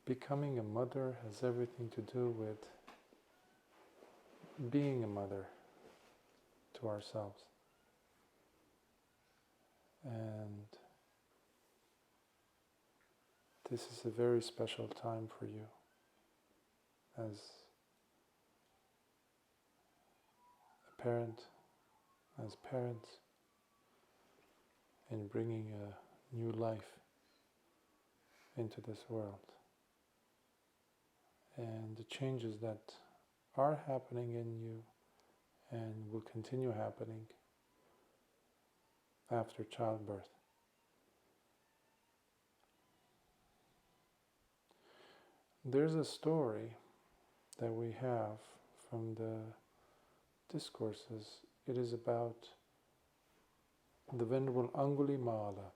Becoming a mother has everything to do with being a mother to ourselves. And this is a very special time for you as a parent, as parents, in bringing a new life into this world. And the changes that are happening in you and will continue happening after childbirth. There's a story that we have from the discourses. It is about the Venerable Angulimala.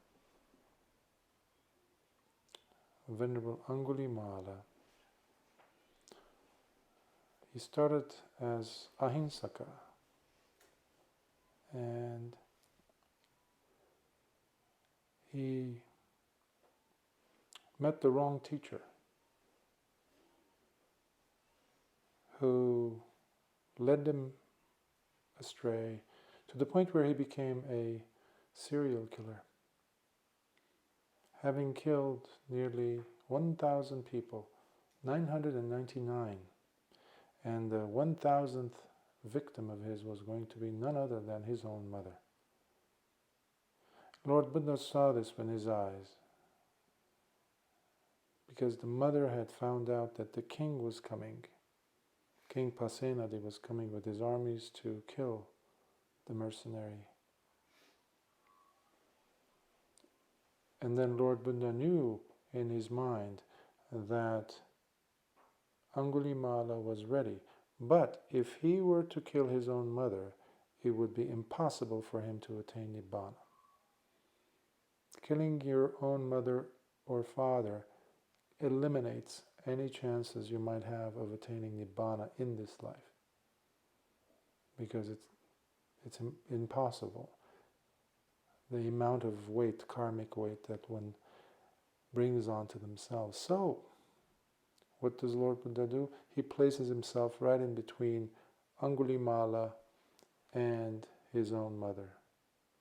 Venerable Angulimala. He started as Ahinsaka, and he met the wrong teacher who led him astray to the point where he became a serial killer, having killed nearly 1,000 people, 999, and the 1,000th victim of his was going to be none other than his own mother. Lord Buddha saw this in his eyes, because the mother had found out that the king was coming. King Pasenadi was coming with his armies to kill the mercenary. And then Lord Buddha knew in his mind that Angulimala was ready. But if he were to kill his own mother, it would be impossible for him to attain Nibbana. Killing your own mother or father eliminates any chances you might have of attaining Nibbana in this life, because it's impossible. The amount of weight, karmic weight, that one brings onto themselves. So, what does Lord Buddha do? He places himself right in between Angulimala and his own mother,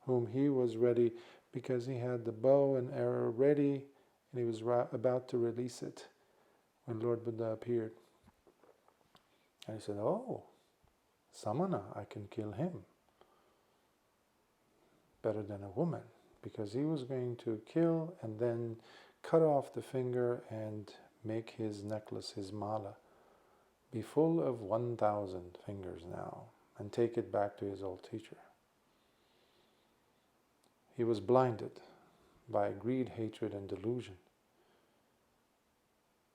whom he was ready, because he had the bow and arrow ready, and he was about to release it when Lord Buddha appeared. And he said, "Oh, Samana, I can kill him better than a woman," because he was going to kill and then cut off the finger and make his necklace, his mala, be full of 1,000 fingers now, and take it back to his old teacher. He was blinded by greed, hatred, and delusion.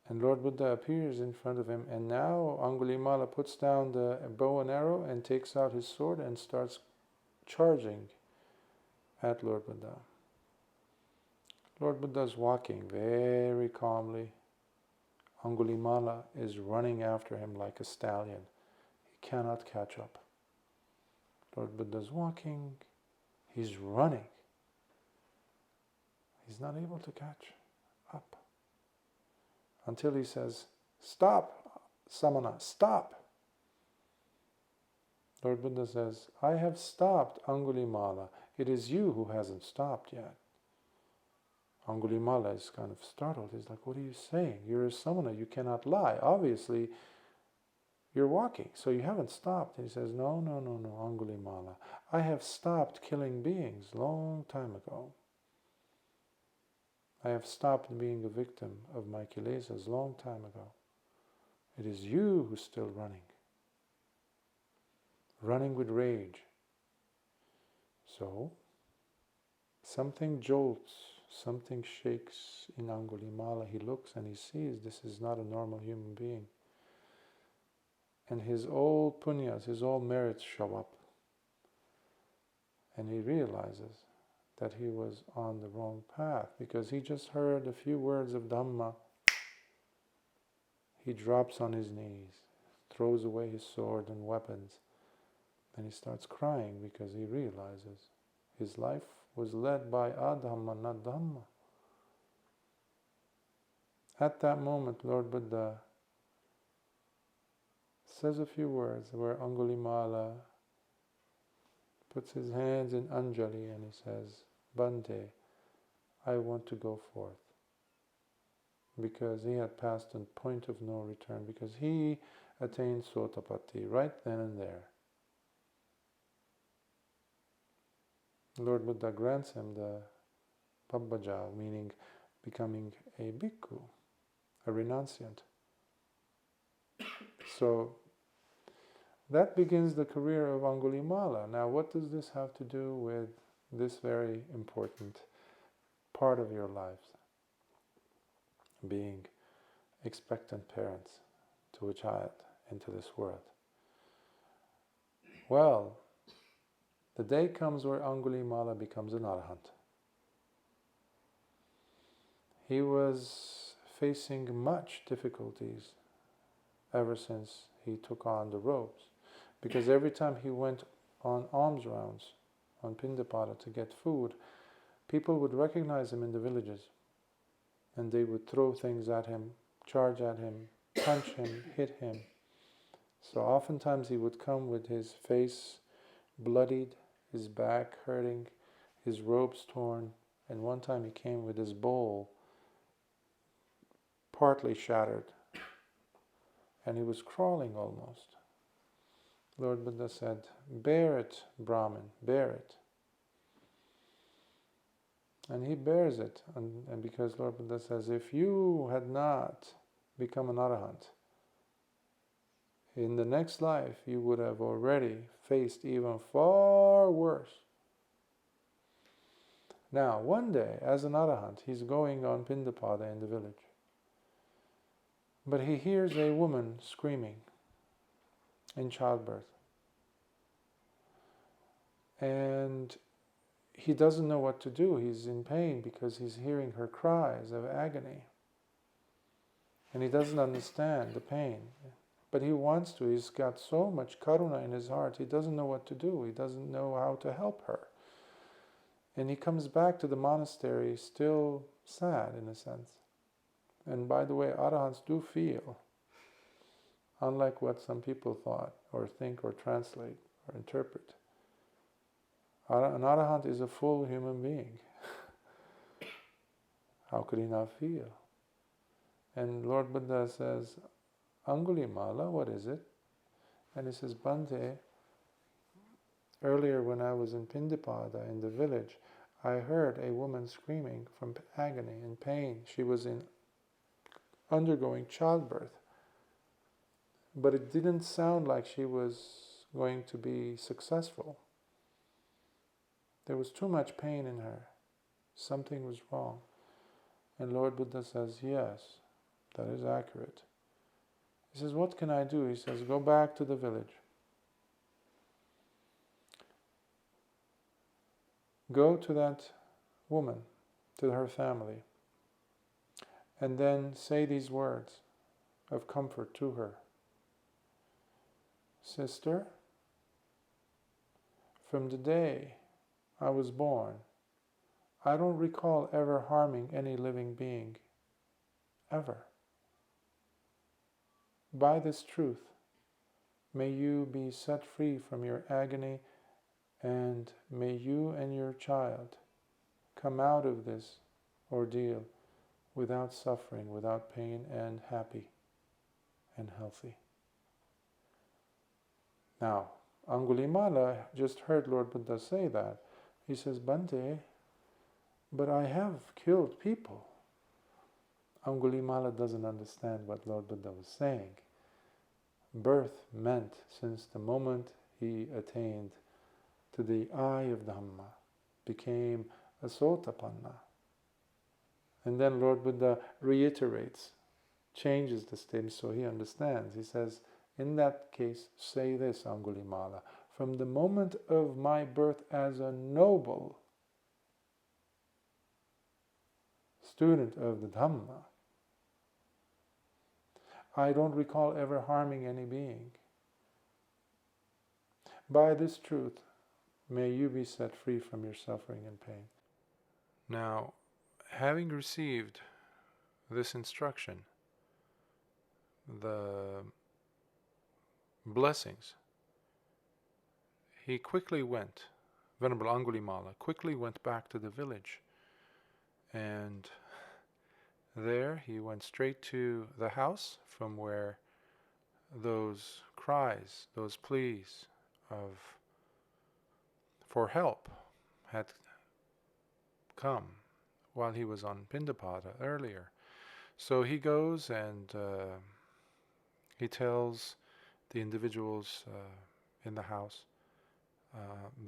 And Lord Buddha appears in front of him, and now Angulimala puts down the bow and arrow and takes out his sword and starts charging at Lord Buddha. Lord Buddha is walking very calmly. Angulimala is running after him like a stallion. He cannot catch up. Lord Buddha is walking, he's running. He's not able to catch up. Until he says, "Stop, Samana, stop." Lord Buddha says, "I have stopped, Angulimala. It is you who hasn't stopped yet." Angulimala is kind of startled. He's like, "What are you saying? You're a samana, you cannot lie. Obviously, you're walking, so you haven't stopped." And he says, No, Angulimala. I have stopped killing beings long time ago. I have stopped being a victim of my kilesas long time ago. It is you who's still running with rage. So, something jolts, something shakes in Angulimala. He looks and he sees this is not a normal human being. And his old punyas, his old merits show up. And he realizes that he was on the wrong path, because he just heard a few words of Dhamma. He drops on his knees, throws away his sword and weapons, and he starts crying, because he realizes his life was led by Adhamma, not Dhamma. At that moment, Lord Buddha says a few words where Angulimala puts his hands in Anjali and he says, Bhante, I want to go forth. Because he had passed a point of no return, because he attained Sotapatti right then and there. Lord Buddha grants him the Pabbajal, meaning becoming a Bhikkhu, a renunciant. So that begins the career of Angulimala. Now, what does this have to do with this very important part of your lives? Being expectant parents to a child into this world. Well, the day comes where Angulimala becomes an arahant. He was facing much difficulties ever since he took on the robes, because every time he went on alms rounds, on Pindapada to get food, people would recognize him in the villages, and they would throw things at him, charge at him, punch him, hit him. So oftentimes he would come with his face bloodied, his back hurting, his robes torn, and one time he came with his bowl partly shattered, and he was crawling almost. Lord Buddha said, bear it, Brahmin, bear it. And he bears it, and because Lord Buddha says, if you had not become an arahant, in the next life you would have already faced even far worse. Now, one day, as an arahant, he's going on Pindapada in the village. But he hears a woman screaming in childbirth. And he doesn't know what to do. He's in pain because he's hearing her cries of agony. And he doesn't understand the pain. But he wants to. He's got so much karuna in his heart. He doesn't know what to do. He doesn't know how to help her. And he comes back to the monastery still sad in a sense. And by the way, arahants do feel, unlike what some people thought or think or translate or interpret. An arahant is a full human being. How could he not feel? And Lord Buddha says, Angulimala, what is it? And he says, Bhante, earlier when I was in Pindapada in the village, I heard a woman screaming from agony and pain. She was undergoing childbirth. But it didn't sound like she was going to be successful. There was too much pain in her. Something was wrong. And Lord Buddha says, yes, that is accurate. He says, what can I do? He says, go back to the village. Go to that woman, to her family, and then say these words of comfort to her. Sister, from the day I was born, I don't recall ever harming any living being, ever. By this truth, may you be set free from your agony, and may you and your child come out of this ordeal without suffering, without pain, and happy and healthy. Now, Angulimala just heard Lord Buddha say that. He says, Bhante, but I have killed people. Angulimala doesn't understand what Lord Buddha was saying. Birth meant, since the moment he attained to the eye of Dhamma, became a Sotapanna. And then Lord Buddha reiterates, changes the statement so he understands. He says, in that case, say this, Angulimala, from the moment of my birth as a noble student of the Dhamma, I don't recall ever harming any being. By this truth, May you be set free from your suffering and pain. Now, having received this instruction, the blessings, he quickly went, Venerable Angulimala quickly went back to the village, and there he went straight to the house from where those cries, those pleas for help had come while he was on Pindapata earlier. So he goes and he tells the individuals in the house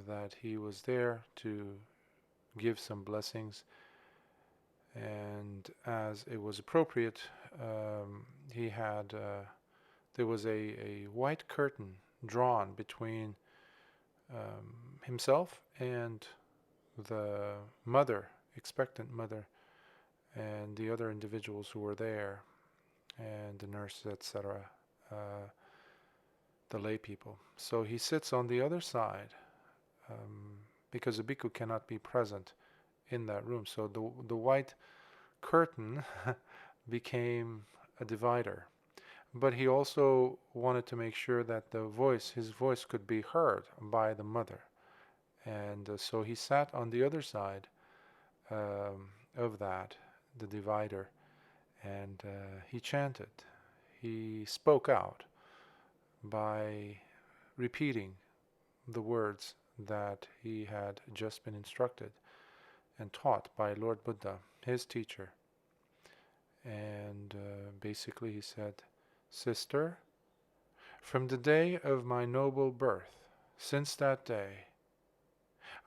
that he was there to give some blessings, and as it was appropriate, he had there was a white curtain drawn between himself and the mother, expectant mother, and the other individuals who were there, and the nurses, etc., the lay people. So he sits on the other side because the bhikkhu cannot be present in that room. So the white curtain became a divider. But he also wanted to make sure that his voice could be heard by the mother. And so he sat on the other side of that, the divider, and he chanted. He spoke out by repeating the words that he had just been instructed and taught by Lord Buddha, his teacher. And basically he said, "Sister, from the day of my noble birth, since that day,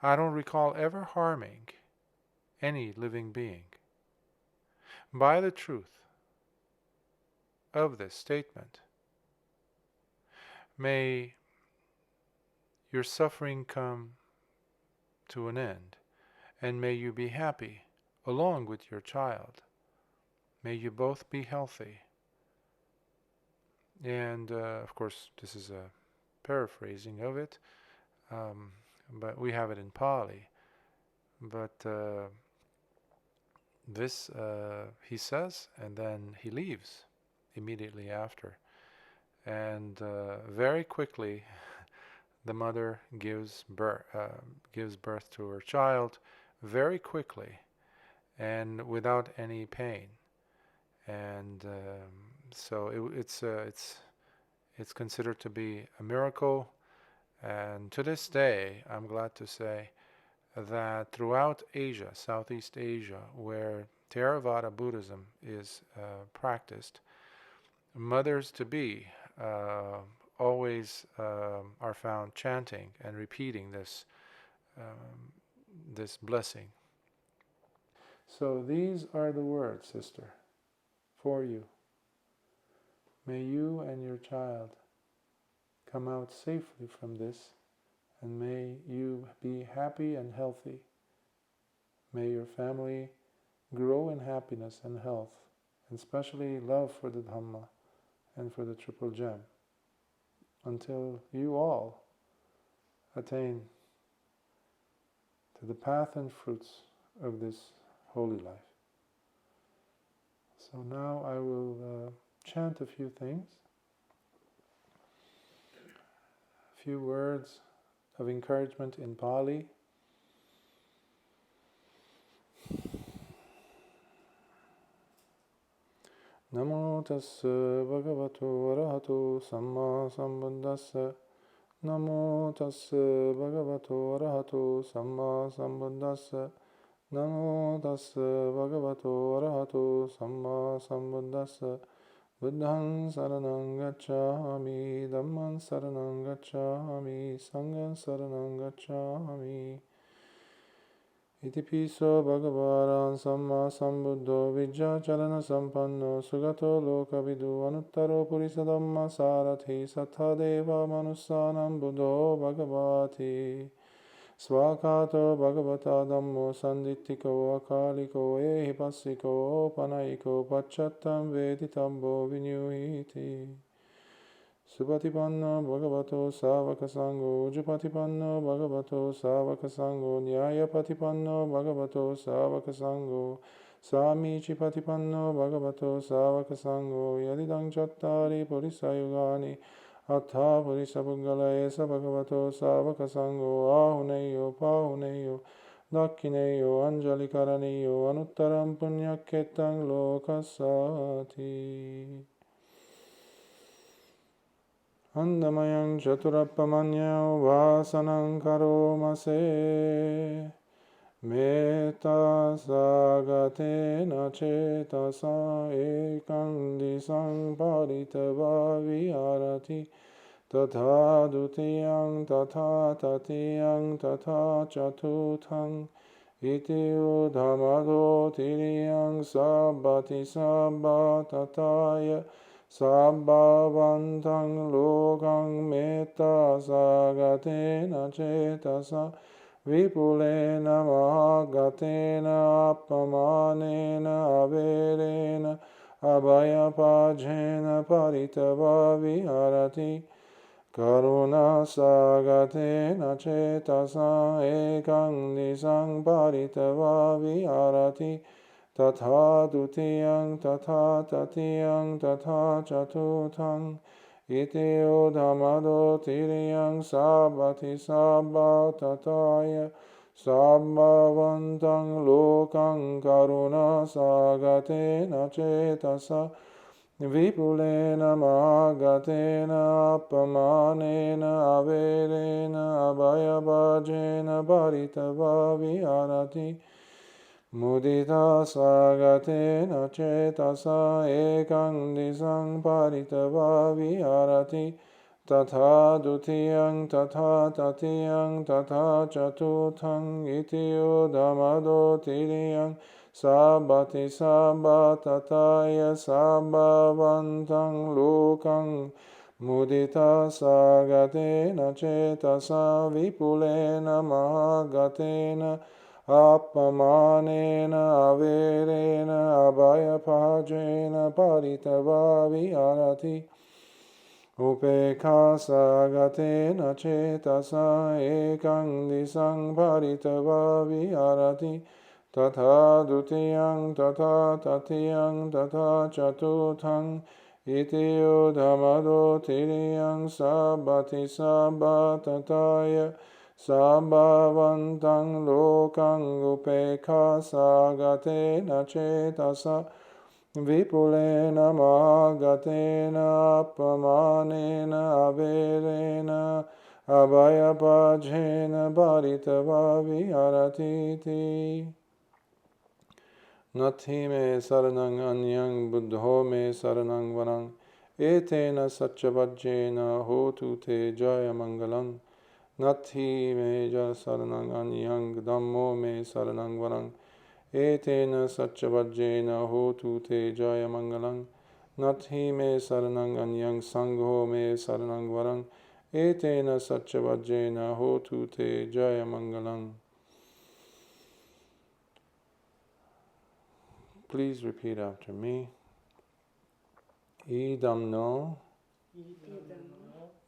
I don't recall ever harming any living being. By the truth of this statement, may your suffering come to an end, and may you be happy along with your child. May you both be healthy." And of course, this is a paraphrasing of it, but we have it in Pali. But this he says, and then he leaves immediately after. And very quickly, the mother gives birth to her child very quickly and without any pain. And so it's considered to be a miracle. And to this day, I'm glad to say that throughout Asia, Southeast Asia, where Theravada Buddhism is practiced, mothers-to-be always are found chanting and repeating this blessing. So these are the words, sister, for you. May you and your child come out safely from this, and may you be happy and healthy. May your family grow in happiness and health, and especially love for the Dhamma and for the Triple Gem, until you all attain to the path and fruits of this holy life. So now I will chant a few things, a few words of encouragement in Pali. Namo tassa bhagavato arahato samma sambuddhassa. Namo tassa bhagavato arahato samma sambuddhassa. Namo tassa bhagavato arahato samma sambuddhassa. Buddhaṃ saranam gacchāmi, Dhammaṃ saranam gacchāmi, Sanghaṃ saranam gacchāmi. Iti piso bhagavārāṃ samma sambuddho vijjācalana sampanno sugato lokavidu anuttaro purisa dhamma sarathi sattādeva manussānaṃ buddho bhagavāti. Svakato bhagavata dhammo sanditthiko akaliko ehi passiko panayiko pacchattam veditambo vinyuhiti. Supatipanno bhagavato savaka sangho, Ujapatipanno bhagavato savaka sangho, Nyayapatipanno bhagavato savaka sangho, Samici patipanno bhagavato savaka sangho, Yadidang chattari purisayugani, Atta purisabhungala esa bhagavato savaka sangho, Ahuneyo pahuneyo, Dakkineyo anjali karaniyo, Anuttaram punyaketang lokasati. Andamayang chaturapamanya vasanang karomase Metta sagatena cetasa ekang disang paritava viharati Tatha dutiyang tatha tatiyang tatha chatutang Iti udhamado tiriyang sabbati sabba tataya Sabbhavantang lokang metta sagatena cetasa Vipulena mahagatena appamanena averena abhayapajena paritava viharati Karuna sagatena cetasa ekang nisang paritava viharati Tatha dutiyang tatha tatiyang tatha chatutang Iti udhamado tiriyang sabbati sabba tataya Sabbhavantang lokang karuna sagatena cetasa Vipulena mahagatena appamanena averena abhayabhajena paritava viharati Mudita sagatena cetasa ekang disang paritava viharati Tatha dutiyang tatha tatiyang tatha chatutang iti udhamado tiriyang Sabbati sabba tataya sabbhavantang lokang Mudita sagatena cetasa vipulena mahagatena Appamanena averena abhayapajena paritava viharati Upekha sagatena cetasa ekang disang paritava viharati Tatha dutiyang tatha tatiyang tatha chatutang Iti udhamado tiriyang sabbati sabba tataya Sabbhavantang lokang upekha sagatena cetasa Vipulena mahagatena appamanena averena abhayapajena paritava viharati Nati me saranang anyang buddho me saranang vanang Etena satchavajjena hotu te jaya mangalang Nati me saranang anyang dhammo me saranang vanang Etena satchavajjena hotu te jaya mangalang Nati me saranang anyang sangho me saranang varang Etena satchavajjena hotu te jaya mangalang. Please repeat after me. Idam no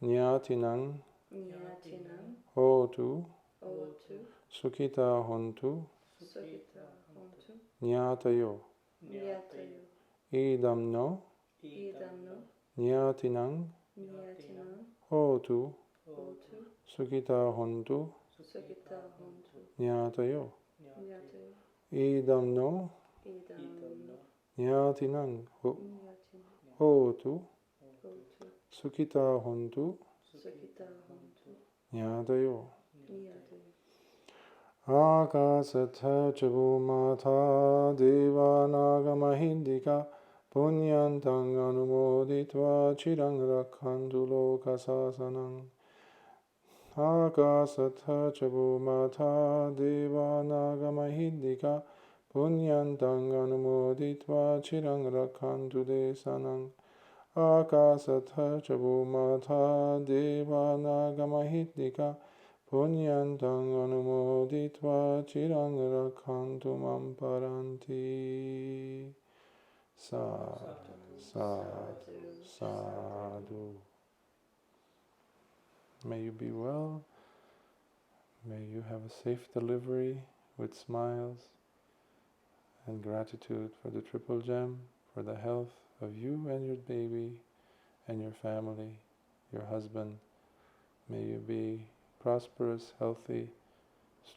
Nyatinang Hotu Sukhita hontu Nyatayo Idam no Nyatinang Hotu Sukhita hontu Nyatayo Idam no Nyatinang Hotu Sukhita hontu Nyatayo Akasatha chabumata devanagamahintika punyantang anumoditva chirang rakhantu lokasasanang Akasatha chabumata devanagamahintika punyantang anumoditva chirang rakhantu desanang Akasatha chabumata devanagamahintika Punyantang anumoditva chirang rakhantu mam paranti. Sadhu, sadhu, sadhu. May you be well. May you have a safe delivery with smiles and gratitude for the triple gem, for the health of you and your baby and your family, your husband. May you be prosperous, healthy,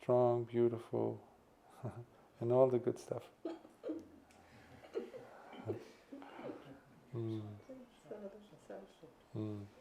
strong, beautiful, and all the good stuff. Mm. Mm.